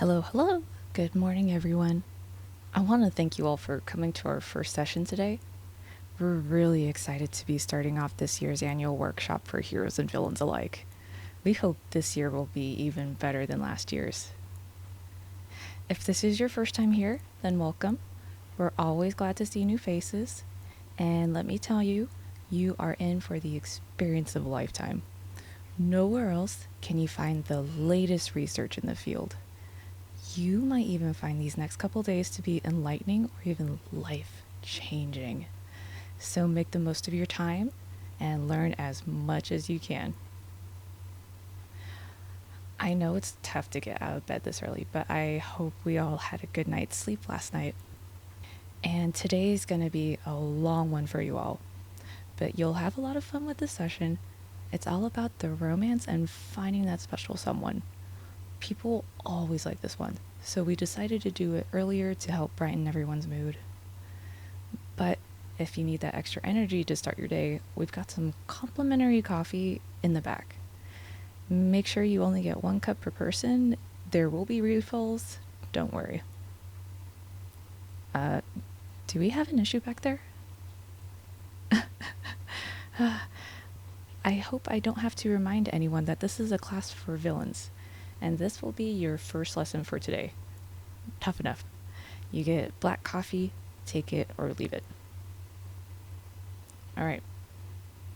Hello. Good morning, everyone. I want to thank you all for coming to our first session today. We're really excited to be starting off this year's annual workshop for heroes and villains alike. We hope this year will be even better than last year's. If this is your first time here, then welcome. We're always glad to see new faces. And let me tell you, you are in for the experience of a lifetime. Nowhere else can you find the latest research in the field. You might even find these next couple days to be enlightening or even life-changing. So make the most of your time and learn as much as you can. I know it's tough to get out of bed this early, but I hope we all had a good night's sleep last night. And today's going to be a long one for you all, but you'll have a lot of fun with this session. It's all about the romance and finding that special someone. People always like this one, so we decided to do it earlier to help brighten everyone's mood. But if you need that extra energy to start your day, we've got some complimentary coffee in the back. Make sure you only get 1 cup per person. There will be refills, don't worry. Do we have an issue back there? I hope I don't have to remind anyone that this is a class for villains, and this will be your first lesson for today. Tough enough. You get black coffee, take it or leave it. All right.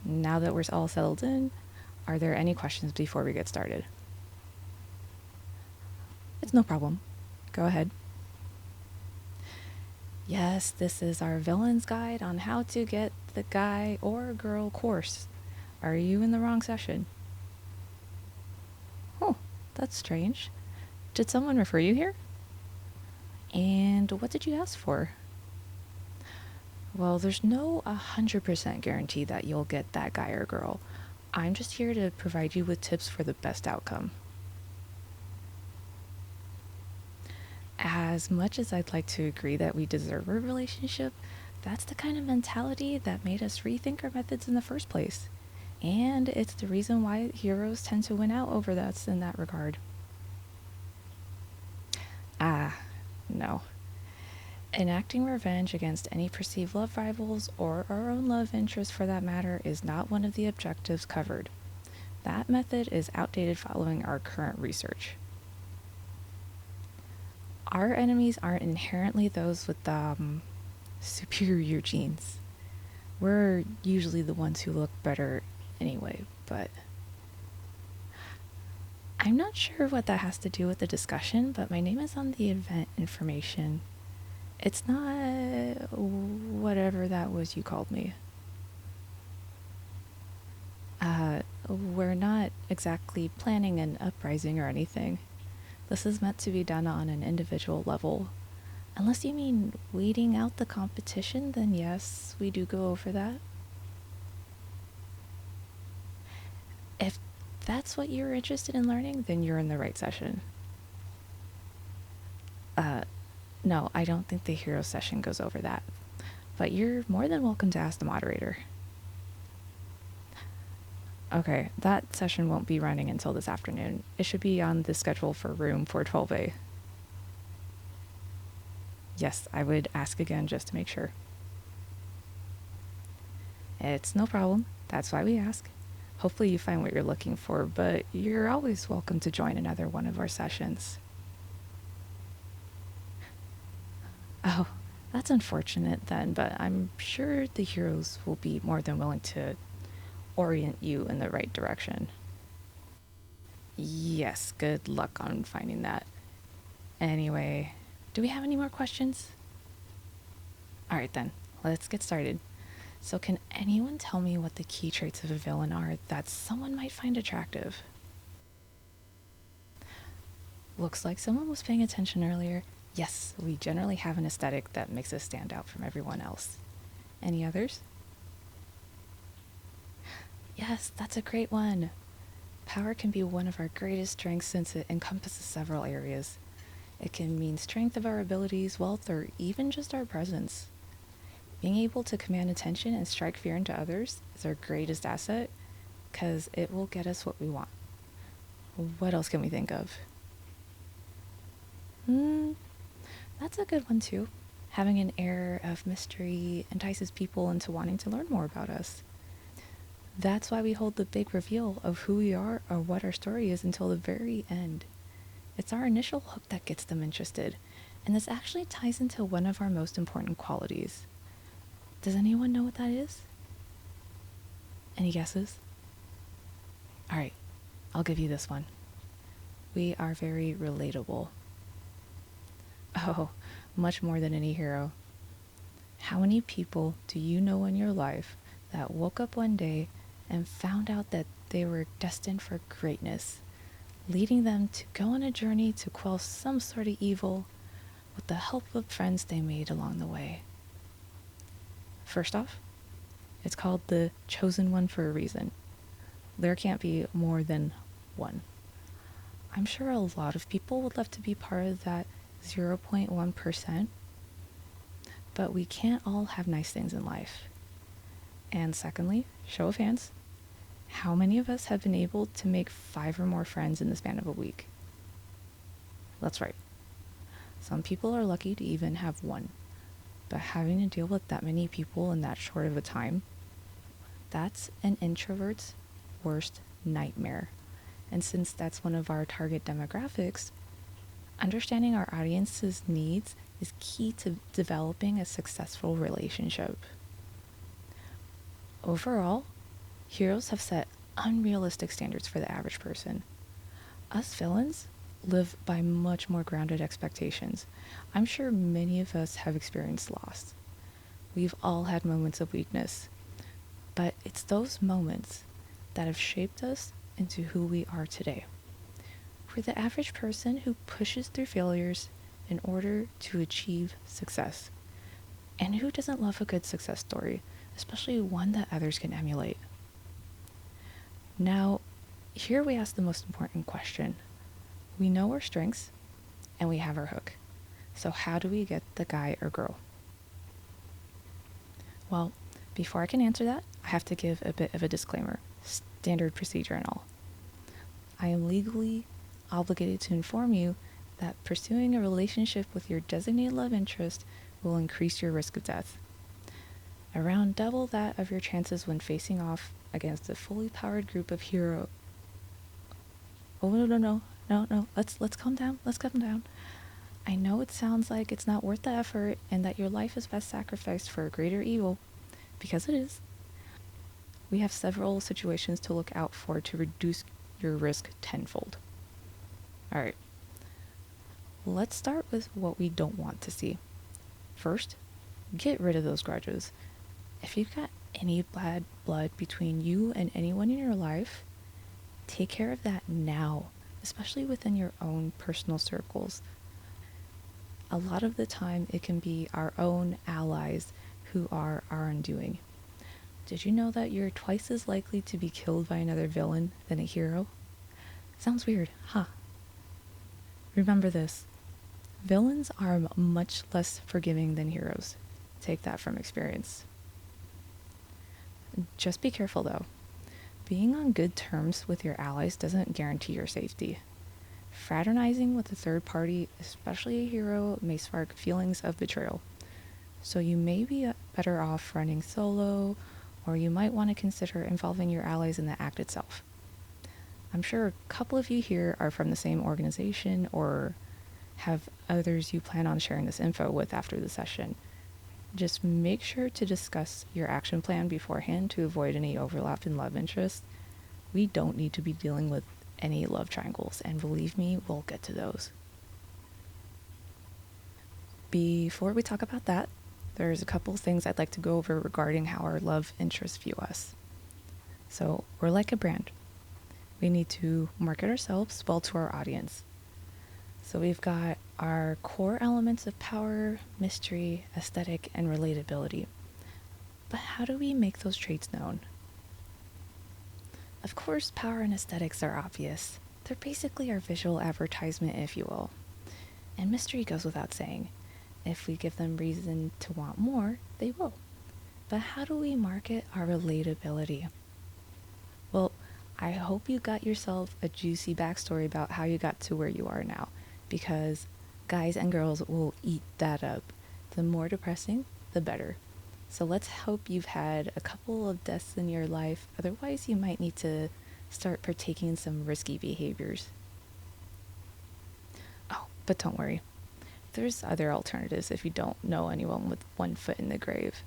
Now that we're all settled in, are there any questions before we get started? It's no problem. Go ahead. Yes, this is our villain's guide on how to get the guy or girl course. Are you in the wrong session? Oh, that's strange. Did someone refer you here? And what did you ask for? Well, there's no 100% guarantee that you'll get that guy or girl. I'm just here to provide you with tips for the best outcome. As much as I'd like to agree that we deserve a relationship, that's the kind of mentality that made us rethink our methods in the first place. And it's the reason why heroes tend to win out over us in that regard. No. Enacting revenge against any perceived love rivals, or our own love interest for that matter, is not one of the objectives covered. That method is outdated following our current research. Our enemies aren't inherently those with superior genes. We're usually the ones who look better anyway, but I'm not sure what that has to do with the discussion, but my name is on the event information. It's not whatever that was you called me. We're not exactly planning an uprising or anything. This is meant to be done on an individual level. Unless you mean weeding out the competition, then yes, we do go over that. If that's what you're interested in learning, then you're in the right session. No, I don't think the hero session goes over that. But you're more than welcome to ask the moderator. Okay, that session won't be running until this afternoon. It should be on the schedule for room 412A. Yes, I would ask again just to make sure. It's no problem. That's why we ask. Hopefully you find what you're looking for, but you're always welcome to join another one of our sessions. Oh, that's unfortunate then, but I'm sure the heroes will be more than willing to orient you in the right direction. Yes, good luck on finding that. Anyway, do we have any more questions? All right then, let's get started. So can anyone tell me what the key traits of a villain are that someone might find attractive? Looks like someone was paying attention earlier. Yes, we generally have an aesthetic that makes us stand out from everyone else. Any others? Yes, that's a great one. Power can be one of our greatest strengths since it encompasses several areas. It can mean strength of our abilities, wealth, or even just our presence. Being able to command attention and strike fear into others is our greatest asset, because it will get us what we want. What else can we think of? Hmm, that's a good one too. Having an air of mystery entices people into wanting to learn more about us. That's why we hold the big reveal of who we are or what our story is until the very end. It's our initial hook that gets them interested, and this actually ties into one of our most important qualities. Does anyone know what that is? Any guesses? Alright, I'll give you this one. We are very relatable. Oh, much more than any hero. How many people do you know in your life that woke up one day and found out that they were destined for greatness, leading them to go on a journey to quell some sort of evil with the help of friends they made along the way? First off, it's called the chosen one for a reason. There can't be more than one. I'm sure a lot of people would love to be part of that 0.1%, but we can't all have nice things in life. And secondly, show of hands, how many of us have been able to make 5 or more friends in the span of a week? That's right. Some people are lucky to even have one, but having to deal with that many people in that short of a time, that's an introvert's worst nightmare. And since that's one of our target demographics, understanding our audience's needs is key to developing a successful relationship. Overall, heroes have set unrealistic standards for the average person. Us villains live by much more grounded expectations. I'm sure many of us have experienced loss. We've all had moments of weakness, but it's those moments that have shaped us into who we are today. For the average person who pushes through failures in order to achieve success. And who doesn't love a good success story, especially one that others can emulate? Now, here we ask the most important question. We know our strengths and we have our hook. So how do we get the guy or girl? Well, before I can answer that, I have to give a bit of a disclaimer, standard procedure and all. I am legally obligated to inform you that pursuing a relationship with your designated love interest will increase your risk of death. Around double that of your chances when facing off against a fully powered group of hero. Oh no. Let's calm down. Let's calm down. I know it sounds like it's not worth the effort and that your life is best sacrificed for a greater evil, because it is. We have several situations to look out for to reduce your risk tenfold. Alright, let's start with what we don't want to see. First, get rid of those grudges. If you've got any bad blood between you and anyone in your life, take care of that now, especially within your own personal circles. A lot of the time, it can be our own allies who are our undoing. Did you know that you're twice as likely to be killed by another villain than a hero? Sounds weird, huh? Remember this. Villains are much less forgiving than heroes. Take that from experience. Just be careful though. Being on good terms with your allies doesn't guarantee your safety. Fraternizing with a third party, especially a hero, may spark feelings of betrayal. So you may be better off running solo, or you might want to consider involving your allies in the act itself. I'm sure a couple of you here are from the same organization or have others you plan on sharing this info with after the session. Just make sure to discuss your action plan beforehand to avoid any overlap in love interests. We don't need to be dealing with any love triangles, and believe me, we'll get to those. Before we talk about that, there's a couple things I'd like to go over regarding how our love interests view us. So, we're like a brand. We need to market ourselves well to our audience. So we've got our core elements of power, mystery, aesthetic, and relatability. But how do we make those traits known? Of course, power and aesthetics are obvious. They're basically our visual advertisement, if you will. And mystery goes without saying. If we give them reason to want more, they will. But how do we market our relatability? Well, I hope you got yourself a juicy backstory about how you got to where you are now, because Guys and girls will eat that up. The more depressing, the better. So let's hope you've had a couple of deaths in your life. Otherwise, you might need to start partaking in some risky behaviors. Oh, but don't worry. There's other alternatives if you don't know anyone with one foot in the grave.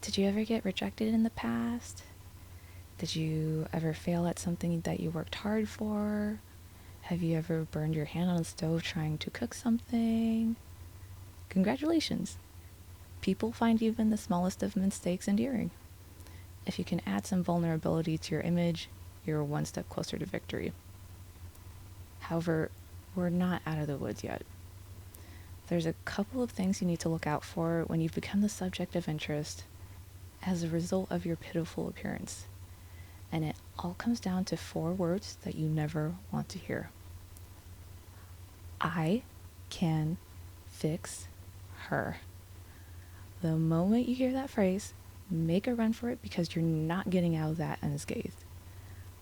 Did you ever get rejected in the past? Did you ever fail at something that you worked hard for? Have you ever burned your hand on a stove trying to cook something? Congratulations! People find even the smallest of mistakes endearing. If you can add some vulnerability to your image, you're one step closer to victory. However, we're not out of the woods yet. There's a couple of things you need to look out for when you've become the subject of interest as a result of your pitiful appearance. And it all comes down to 4 words that you never want to hear. I can fix her. The moment you hear that phrase, make a run for it because you're not getting out of that unscathed.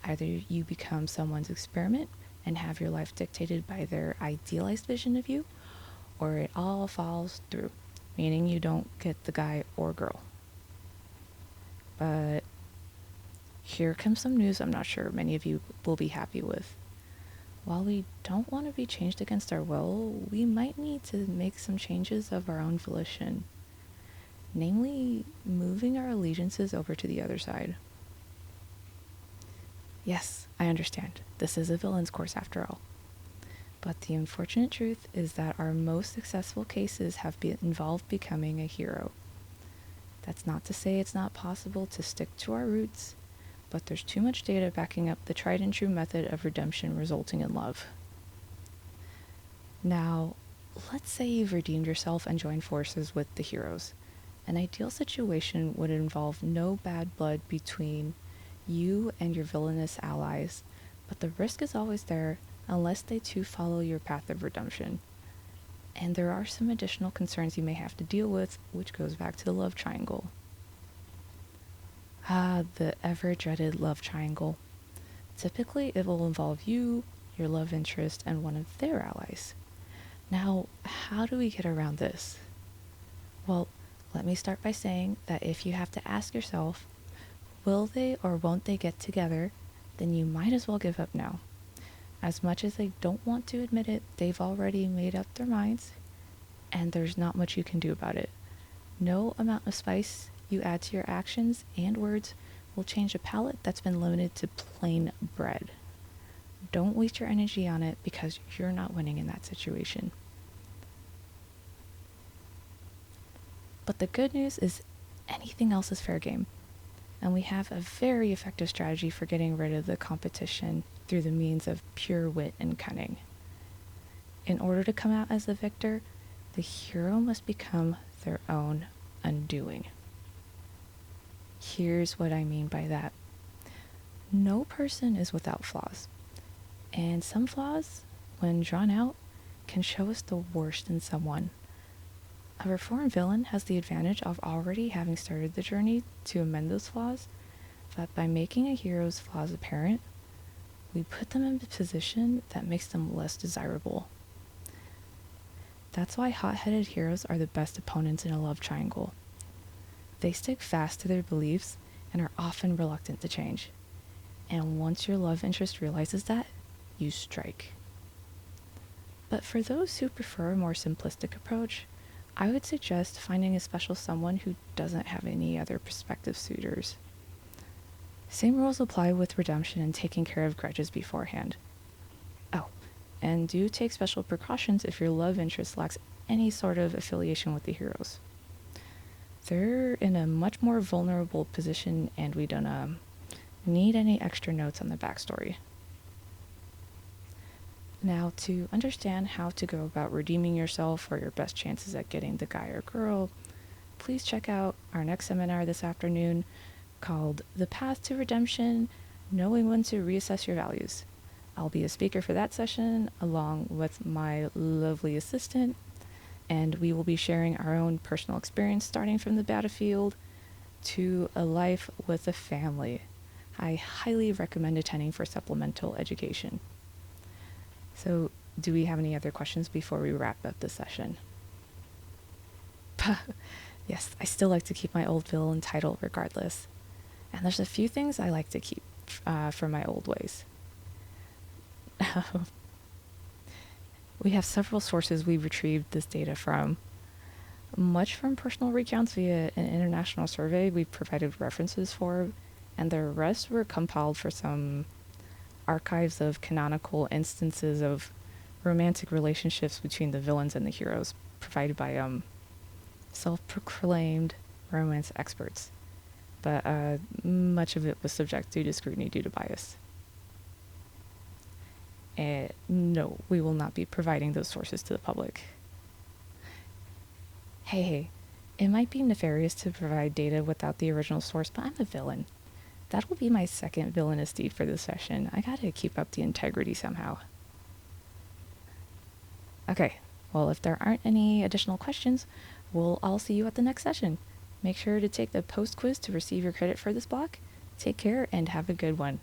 Either you become someone's experiment and have your life dictated by their idealized vision of you, or it all falls through, meaning you don't get the guy or girl. But here comes some news I'm not sure many of you will be happy with. While we don't want to be changed against our will, we might need to make some changes of our own volition. Namely, moving our allegiances over to the other side. Yes, I understand. This is a villain's course after all. But the unfortunate truth is that our most successful cases have involved becoming a hero. That's not to say it's not possible to stick to our roots, but there's too much data backing up the tried and true method of redemption resulting in love. Now, let's say you've redeemed yourself and joined forces with the heroes. An ideal situation would involve no bad blood between you and your villainous allies, but the risk is always there unless they too follow your path of redemption. And there are some additional concerns you may have to deal with, which goes back to the love triangle. The ever-dreaded love triangle. Typically, it will involve you, your love interest, and one of their allies. Now, how do we get around this? Well, let me start by saying that if you have to ask yourself, will they or won't they get together, then you might as well give up now. As much as they don't want to admit it, they've already made up their minds, and there's not much you can do about it. No amount of spice you add to your actions and words will change a palate that's been limited to plain bread. Don't waste your energy on it because you're not winning in that situation. But the good news is anything else is fair game. And we have a very effective strategy for getting rid of the competition through the means of pure wit and cunning. In order to come out as the victor, the hero must become their own undoing. Here's what I mean by that. No person is without flaws. And some flaws, when drawn out, can show us the worst in someone. A reformed villain has the advantage of already having started the journey to amend those flaws, but by making a hero's flaws apparent, we put them in a position that makes them less desirable. That's why hot-headed heroes are the best opponents in a love triangle. They stick fast to their beliefs and are often reluctant to change. And once your love interest realizes that, you strike. But for those who prefer a more simplistic approach, I would suggest finding a special someone who doesn't have any other prospective suitors. Same rules apply with redemption and taking care of grudges beforehand. Oh, and do take special precautions if your love interest lacks any sort of affiliation with the heroes. They're in a much more vulnerable position and we don't need any extra notes on the backstory. Now, to understand how to go about redeeming yourself for your best chances at getting the guy or girl, please check out our next seminar this afternoon called The Path to Redemption, Knowing When to Reassess Your Values. I'll be a speaker for that session along with my lovely assistant, and we will be sharing our own personal experience starting from the battlefield to a life with a family. I highly recommend attending for supplemental education. So do we have any other questions before we wrap up the session? Yes, I still like to keep my old villain title regardless. And there's a few things I like to keep from my old ways. We have several sources we retrieved this data from. Much from personal recounts via an international survey we provided references for, and the rest were compiled for some archives of canonical instances of romantic relationships between the villains and the heroes, provided by self-proclaimed romance experts. But much of it was subject to scrutiny due to bias. And no, we will not be providing those sources to the public. Hey, it might be nefarious to provide data without the original source, but I'm a villain. That'll be my second villainous deed for this session. I gotta keep up the integrity somehow. Okay, well, if there aren't any additional questions, we'll all see you at the next session. Make sure to take the post quiz to receive your credit for this block. Take care and have a good one.